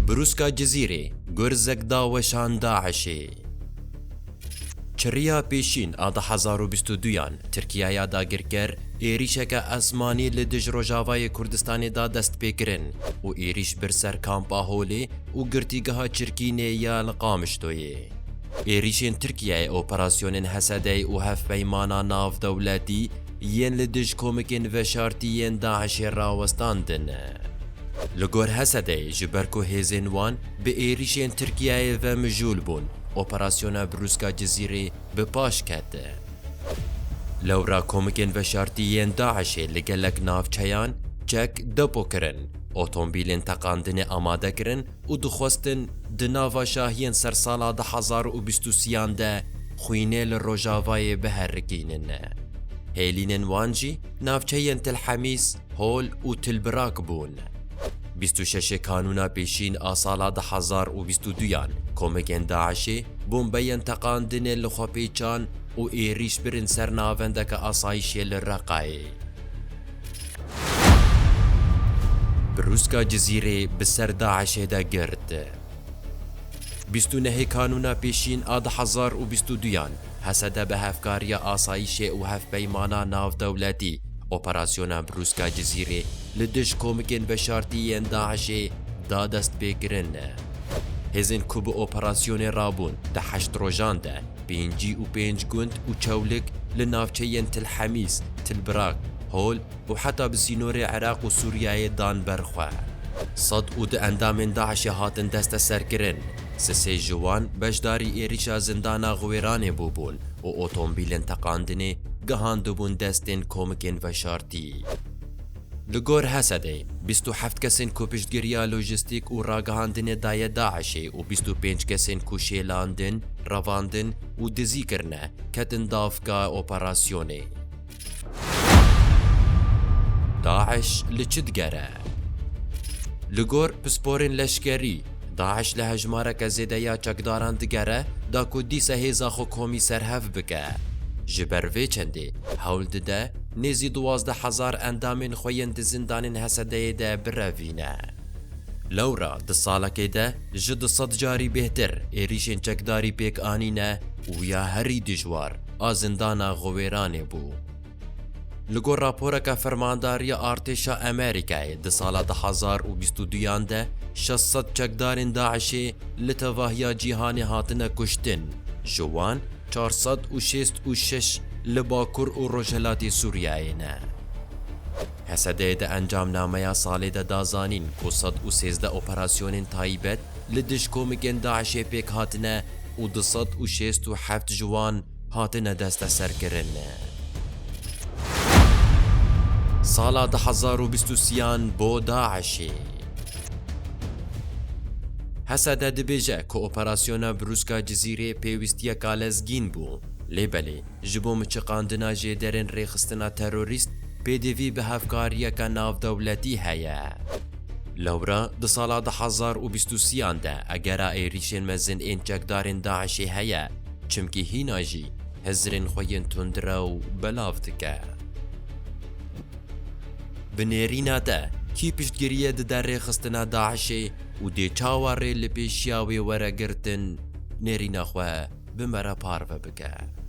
بروسكا جزيرة گرزک داوشان داعشی چریا پیشین آده 2022 ترکیه داگیر کر ایریشک اسمانی لدج روجاوای کردستان دا دست پیکرن و ایریش برسر کامپا هولی و گرتیگها چرکینه یا لقامشتوی ایریشین ترکیه اپراسیونن حسده و هف پیمانا ناف دولتی ین لدج کومکن و شارتین داعش راوستاندن لگور حسده جبرکو هیزن وان به ایریشین ترکیه و مجول بون اپراسیون بروسکا جزیره به پاش کرده. لورا کومکن و شارتیین داعش لگلک نافچیان چک دپو کرن، اتومبیلین تقاندن آماده کرن و دخواستن دناوا شاهین سرسالا 2023 ده خوینه لروجاوای بهرکینن. هیلینن وانجی نافچیین تل حمیس هول و تل براک بون. 26 کانونا پیشین آسالا 2022 کومکن داعشی بومبین تقاندن لخوپیچان و ایریش برن سرناوندک آسایشی لرقای. بروسکا جزیره بسر داعش دا گرد. 29 کانونا پیشین 2022 حسده به هفکاری آسایشی و هف پیمانا ناو دولتی اپراسیون بروسکا جزیره لدش کومکن و شارتیین داعشی دا دست بگرن. هزین کوب اپراسیون رابون ده 8 روزان ده پینجی و 5 گوند و چولک لنافچین تل حمیس تل براک هول و حتی بسینور عراق و سوریه دان برخواه صد و ده اندام داعش هاتن دست سرکرن سه جوان بجداری ایریشا زندانا غویران بوبون و اتومبیلن تقاندنه گهاندو بون دستن کومکن و شارتی لگور حسده 27 کسین کو پشتگیریا لوجستیک و راگهاندن دای داعشی و 25 کسین کو شیلاندن، رواندن و دزی کرنه کتن دافگاه اپراسیونه. داعش لچدگره لگور پسپورین لشکری داعش لهجمارک زیده یا چکداران دگره دا کو دیسه هیزا خو کومی سرهف بکه. جبروی چنده حول ده نزی 12,000 اندامین خویند زندان حسده ده بروینه. لورا ده سالکه ده جد صد جاری بهتر ایریشن چکداری پیک آنینه و یا هری دجوار آزندانا غویرانه بو. لگو راپورک فرمانداری ارتشا امریکای ده سال 2022 ده 600 چکدارین داعشی لتواهیا جیهانی هاتنه کشتن جوان 466 لباکور و روجهلاتی سوریه نه. حسده ده انجام نامه ساله ده دازانین که 113 اپراسیون تایبت لدش کومکن داعش پیک هاتنه و 267 جوان هاتنه دست سر کرنه. سال 2023 بو داعشی حسده دبیجه که اپراسیون بروسکا جزیره پیوستی کالزگین بو لیبلی جبو مچقاندنا جیدرین ریخستنا تروریست پیدوی به هفکاریه که ناو دولتی هیا. لورا ده سال 2023 ده اگر ایریشن مزن این چکدارین داعشی هیا چمکی هیناجی هزرین خوین تندرو بلاف دکه. بنیرینا ده کی پشتگیریه ده در ریخستنا داعشی و دی چاواری لپیشیاوی ورگرتن نیرینا خواه بمرا پارو بکه.